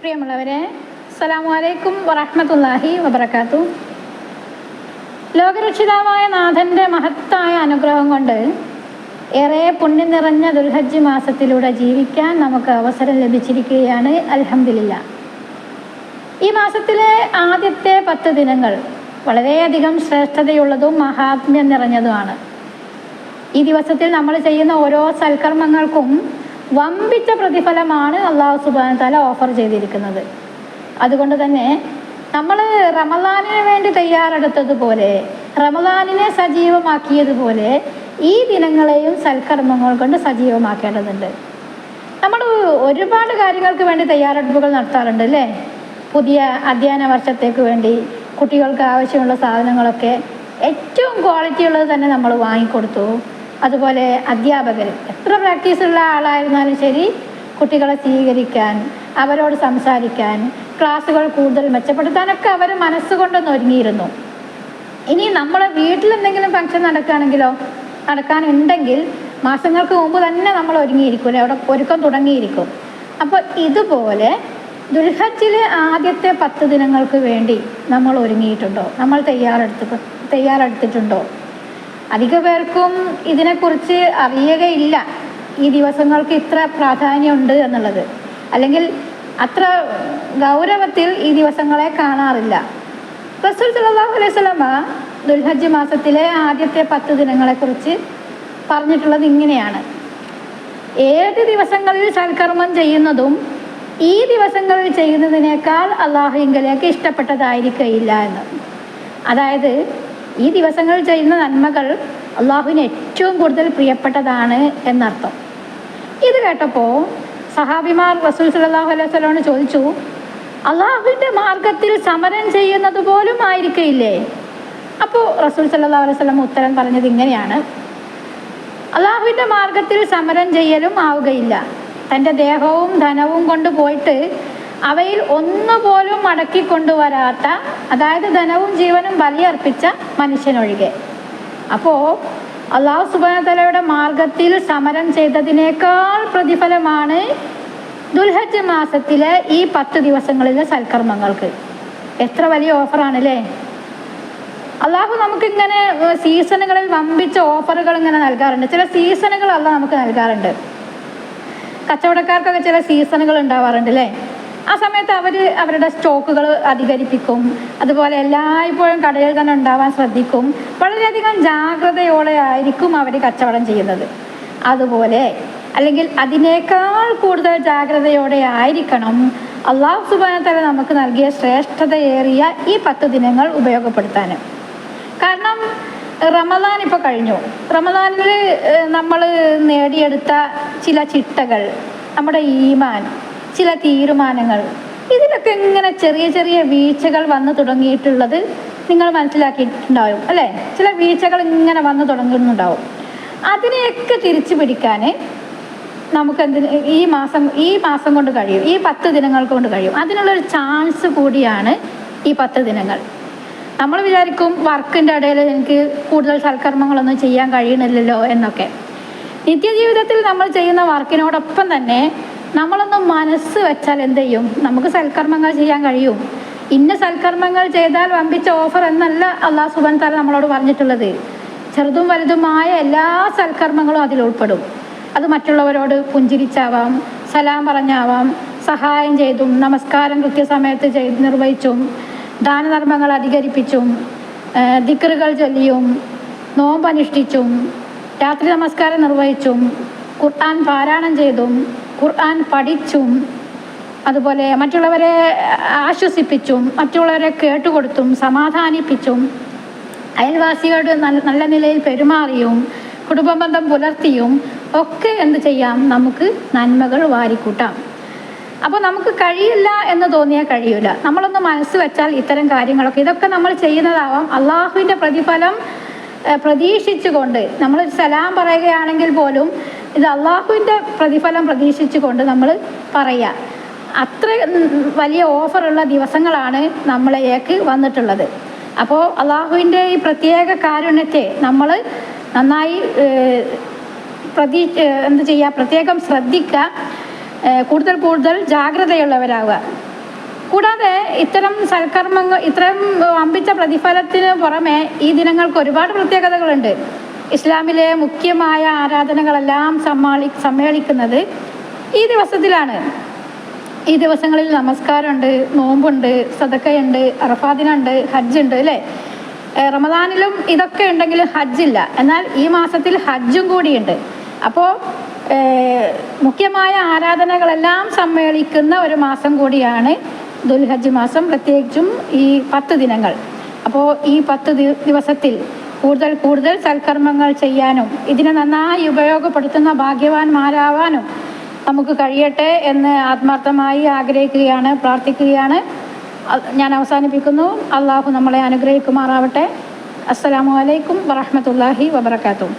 പ്രിയമുള്ളവരെ, അസ്സലാമു അലൈക്കും വറഹ്മത്തുള്ളാഹി വബറകാതുഹു. ലോകരക്ഷിതാവായ നാഥൻ്റെ മഹത്തായ അനുഗ്രഹം കൊണ്ട് ഏറെ പുണ്യം നിറഞ്ഞ ദുൽഹജ്ജ് മാസത്തിലൂടെ ജീവിക്കാൻ നമുക്ക് അവസരം ലഭിച്ചിരിക്കുകയാണ്. അൽഹംദുലില്ലാ. ഈ മാസത്തിലെ ആദ്യത്തെ 10 ദിനങ്ങൾ വളരെയധികം ശ്രേഷ്ഠതയുള്ളതും മഹാത്മ്യം നിറഞ്ഞതുമാണ്. ഈ ദിവസത്തിൽ നമ്മൾ ചെയ്യുന്ന ഓരോ സൽക്കർമ്മങ്ങൾക്കും വമ്പിച്ച പ്രതിഫലമാണ് അല്ലാഹു സുബ്ഹാനഹു വ തആല ഓഫർ ചെയ്തിരിക്കുന്നത്. അതുകൊണ്ട് തന്നെ നമ്മൾ റമളാനിന് വേണ്ടി തയ്യാറെടുത്തതുപോലെ, റമളാനിനെ സജീവമാക്കിയതുപോലെ ഈ ദിനങ്ങളെയും സൽക്കർമ്മങ്ങൾ കൊണ്ട് സജീവമാക്കേണ്ടതുണ്ട്. നമ്മൾ ഒരുപാട് കാര്യങ്ങൾക്ക് വേണ്ടി തയ്യാറെടുപ്പുകൾ നടത്താറുണ്ട് അല്ലേ? പുതിയ അധ്യയന വർഷത്തേക്ക് വേണ്ടി കുട്ടികൾക്ക് ആവശ്യമുള്ള സാധനങ്ങളൊക്കെ ഏറ്റവും ക്വാളിറ്റി ഉള്ളത് തന്നെ നമ്മൾ വാങ്ങിക്കൊടുത്തു. അതുപോലെ അധ്യാപകർ എത്ര പ്രാക്ടീസുള്ള ആളായിരുന്നാലും ശരി, കുട്ടികളെ സ്വീകരിക്കാൻ, അവരോട് സംസാരിക്കാൻ, ക്ലാസ്സുകൾ കൂടുതൽ മെച്ചപ്പെടുത്താനൊക്കെ അവർ മനസ്സുകൊണ്ടൊന്ന് ഒരുങ്ങിയിരുന്നു. ഇനി നമ്മളെ വീട്ടിലെന്തെങ്കിലും ഫംഗ്ഷൻ നടക്കാനുണ്ടെങ്കിൽ മാസങ്ങൾക്ക് മുമ്പ് തന്നെ നമ്മൾ ഒരുങ്ങിയിരിക്കും, അവിടെ ഒരുക്കം തുടങ്ങിയിരിക്കും. അപ്പോൾ ഇതുപോലെ ദുൽഹജ്ജിലെ ആദ്യത്തെ 10 ദിനങ്ങൾക്ക് വേണ്ടി നമ്മൾ ഒരുങ്ങിയിട്ടുണ്ടോ? നമ്മൾ തയ്യാറെടുത്തിട്ടുണ്ടോ? അധിക പേർക്കും ഇതിനെക്കുറിച്ച് അറിയുകയില്ല, ഈ ദിവസങ്ങൾക്ക് ഇത്ര പ്രാധാന്യമുണ്ട് എന്നുള്ളത്. അല്ലെങ്കിൽ അത്ര ഗൗരവത്തിൽ ഈ ദിവസങ്ങളെ കാണാറില്ല. റസൂൽ സല്ലല്ലാഹു അലൈഹി വസല്ലമ ദുൽഹജ്ജ് മാസത്തിലെ ആദ്യത്തെ 10 ദിനങ്ങളെക്കുറിച്ച് പറഞ്ഞിട്ടുള്ളത് ഇങ്ങനെയാണ്: ഏത് ദിവസങ്ങളിൽ സൽക്കർമ്മം ചെയ്യുന്നതും ഈ ദിവസങ്ങളിൽ ചെയ്യുന്നതിനേക്കാൾ അള്ളാഹുവിങ്കലേക്ക് ഇഷ്ടപ്പെട്ടതായിരിക്കില്ല എന്ന്. അതായത് ഈ ദിവസങ്ങളിൽ ചെയ്യുന്ന നന്മകൾ അള്ളാഹുവിന് ഏറ്റവും കൂടുതൽ പ്രിയപ്പെട്ടതാണ് എന്നർത്ഥം. ഇത് കേട്ടപ്പോൾ സഹാബിമാർ റസൂൽ സല്ലല്ലാഹു അലൈഹി വസല്ലമയോട് ചോദിച്ചു, അള്ളാഹുവിൻ്റെ മാർഗത്തിൽ സമരം ചെയ്യുന്നത് പോലും ആയിരിക്കില്ലേ? അപ്പോൾ റസൂൽ സല്ലല്ലാഹു അലൈഹി വസല്ലം ഉത്തരം പറഞ്ഞത് ഇങ്ങനെയാണ്: അള്ളാഹുവിൻ്റെ മാർഗത്തിൽ സമരം ചെയ്യലും ആവുകയില്ല. തൻ്റെ ദേഹവും ധനവും കൊണ്ട് പോയിട്ട് അവയിൽ ഒന്നുപോലും മടക്കിക്കൊണ്ടുവരാത്ത, അതായത് ധനവും ജീവനും ബലിയർപ്പിച്ച മനുഷ്യനൊഴികെ. അപ്പോൾ അല്ലാഹു സുബ്ഹാനഹു വ തആലയുടെ മാർഗത്തിൽ സമരം ചെയ്തതിനേക്കാൾ പ്രതിഫലമാണ് ദുൽഹജ്ജ് മാസത്തിലെ ഈ 10 ദിവസങ്ങളിലെ സൽക്കർമ്മങ്ങൾക്ക്. എത്ര വലിയ ഓഫറാണല്ലേ! അള്ളാഹു നമുക്കിങ്ങനെ സീസണുകളിൽ വമ്പിച്ച ഓഫറുകൾ ഇങ്ങനെ നൽകാറുണ്ട്. ചില സീസണുകൾ അള്ളാഹു നമുക്ക് നൽകാറുണ്ട്. കച്ചവടക്കാർക്കൊക്കെ ചില സീസണുകൾ ഉണ്ടാവാറുണ്ട് അല്ലേ? ആ സമയത്ത് അവരുടെ സ്റ്റോക്കുകൾ അധികരിപ്പിക്കും. അതുപോലെ എല്ലായ്പ്പോഴും കടയിൽ തന്നെ ഉണ്ടാവാൻ ശ്രദ്ധിക്കും. വളരെയധികം ജാഗ്രതയോടെ ആയിരിക്കും അവർ കച്ചവടം ചെയ്യുന്നത്. അതുപോലെ അല്ലെങ്കിൽ അതിനേക്കാൾ കൂടുതൽ ജാഗ്രതയോടെ ആയിരിക്കണം അല്ലാഹു സുബ്ഹാനഹു വ തആല നമുക്ക് നൽകിയ ശ്രേഷ്ഠതയേറിയ ഈ 10 ദിനങ്ങൾ ഉപയോഗപ്പെടുത്താൻ. കാരണം റമളാൻ ഇപ്പോൾ കഴിഞ്ഞു. റമളാനിൽ നമ്മൾ നേടിയെടുത്ത ചില ചിട്ടകൾ, നമ്മുടെ ഈമാൻ, ചില തീരുമാനങ്ങൾ, ഇതിലൊക്കെ ഇങ്ങനെ ചെറിയ ചെറിയ വീഴ്ചകൾ വന്നു തുടങ്ങിയിട്ടുള്ളത് നിങ്ങൾ മനസ്സിലാക്കിയിട്ടുണ്ടാവും അല്ലേ? ചില വീഴ്ചകൾ ഇങ്ങനെ വന്നു തുടങ്ങുന്നുണ്ടാവും. അതിനെയൊക്കെ തിരിച്ചു പിടിക്കാൻ നമുക്ക് ഈ മാസം കൊണ്ട് കഴിയും, ഈ 10 ദിനങ്ങൾ കൊണ്ട് കഴിയും. അതിനുള്ളൊരു ചാൻസ് കൂടിയാണ് ഈ 10 ദിനങ്ങൾ. നമ്മൾ വിചാരിക്കും വർക്കിൻ്റെ ഇടയിൽ എനിക്ക് കൂടുതൽ സൽക്കർമ്മങ്ങളൊന്നും ചെയ്യാൻ കഴിയണില്ലല്ലോ എന്നൊക്കെ. നിത്യജീവിതത്തിൽ നമ്മൾ ചെയ്യുന്ന വർക്കിനോടൊപ്പം തന്നെ നമ്മളൊന്ന് മനസ്സ് വെച്ചാൽ എന്ത് ചെയ്യും? നമുക്ക് സൽക്കർമ്മങ്ങൾ ചെയ്യാൻ കഴിയും. ഇന്ന സൽക്കർമ്മങ്ങൾ ചെയ്താൽ വമ്പിച്ച ഓഫർ എന്നല്ല അല്ലാഹു സുബ്ഹാനഹു വ തആല നമ്മളോട് പറഞ്ഞിട്ടുള്ളത്. ചെറുതും വലുതുമായ എല്ലാ സൽക്കർമ്മങ്ങളും അതിൽ ഉൾപ്പെടും. അത് മറ്റുള്ളവരോട് പുഞ്ചിരിച്ചാവാം, സലാം പറഞ്ഞാവാം, സഹായം ചെയ്തും, നമസ്കാരം കൃത്യസമയത്ത് നിർവഹിച്ചും, ദാനധർമ്മങ്ങൾ അധികരിപ്പിച്ചും, ദിക്റുകൾ ചൊല്ലിയും, നോമ്പനുഷ്ഠിച്ചും, രാത്രി നമസ്കാരം നിർവഹിച്ചും, ഖുർആൻ പാരായണം ചെയ്തും, ഖുർആൻ പഠിച്ചും, അതുപോലെ മറ്റുള്ളവരെ ആശ്വസിപ്പിച്ചും, മറ്റുള്ളവരെ കേട്ടുകൊടുത്തും, സമാധാനിപ്പിച്ചും, അയൽവാസികളുടെ നല്ല നിലയിൽ പെരുമാറിയും, കുടുംബബന്ധം പുലർത്തിയും ഒക്കെ എന്ത് ചെയ്യാം? നമുക്ക് നന്മകൾ വാരിക്കൂട്ടാം. അപ്പോൾ നമുക്ക് കഴിയില്ല എന്ന് തോന്നിയാൽ കഴിയില്ല. നമ്മളൊന്ന് മനസ്സ് വെച്ചാൽ ഇത്തരം കാര്യങ്ങളൊക്കെ, ഇതൊക്കെ നമ്മൾ ചെയ്യുന്നതാവാം. അള്ളാഹുവിൻ്റെ പ്രതിഫലം പ്രതീക്ഷിച്ചുകൊണ്ട് നമ്മൾ സലാം പറയുകയാണെങ്കിൽ പോലും ഇത് അള്ളാഹുവിൻ്റെ പ്രതിഫലം പ്രതീക്ഷിച്ചുകൊണ്ട് നമ്മൾ പറയുക. അത്ര വലിയ ഓഫറുള്ള ദിവസങ്ങളാണ് നമ്മളേക്ക് വന്നിട്ടുള്ളത്. അപ്പോൾ അള്ളാഹുവിൻ്റെ ഈ പ്രത്യേക കാരുണ്യത്തെ നമ്മൾ നന്നായി പ്രത്യേകം ശ്രദ്ധിക്കുക. കൂടുതൽ ജാഗ്രതയുള്ളവരാവുക. കൂടാതെ ഇത്തരം സൽക്കർമ്മങ്ങൾ, ഇത്തരം അമ്പിച്ച പ്രതിഫലത്തിന് പുറമെ ഈ ദിനങ്ങൾക്ക് ഒരുപാട് പ്രത്യേകതകളുണ്ട്. ഇസ്ലാമിലെ മുഖ്യമായ ആരാധനകളെല്ലാം സമ്മേളിക്കുന്നത് ഈ ദിവസത്തിലാണ്. ഈ ദിവസങ്ങളിൽ നമസ്കാരമുണ്ട്, നോമ്പുണ്ട്, സദക്കയുണ്ട്, അറഫാ ദിനമുണ്ട്, ഹജ്ജുണ്ട് അല്ലേ. റമദാനിലും ഇതൊക്കെ ഉണ്ടെങ്കിൽ ഹജ്ജില്ല. എന്നാൽ ഈ മാസത്തിൽ ഹജ്ജും കൂടിയുണ്ട്. അപ്പോൾ മുഖ്യമായ ആരാധനകളെല്ലാം സമ്മേളിക്കുന്ന ഒരു മാസം കൂടിയാണ് ദുൽഹജ്ജ് മാസം, പ്രത്യേകിച്ചും ഈ 10 ദിനങ്ങൾ. അപ്പോൾ ഈ 10 ദിവസത്തിൽ കൂടുതൽ കൂടുതൽ സൽക്കർമ്മങ്ങൾ ചെയ്യാനും ഇതിനെ നന്നായി ഉപയോഗപ്പെടുത്തുന്ന ഭാഗ്യവാന്മാരാവാനും നമുക്ക് കഴിയട്ടെ എന്ന് ആത്മാർത്ഥമായി ആഗ്രഹിക്കുകയാണ്, പ്രാർത്ഥിക്കുകയാണ്. ഞാൻ അവസാനിപ്പിക്കുന്നു. അള്ളാഹു നമ്മളെ അനുഗ്രഹിക്കുമാറാവട്ടെ. അസ്സലാമു അലൈക്കും വറഹ്മത്തുള്ളാഹി വബറകാതുഹു.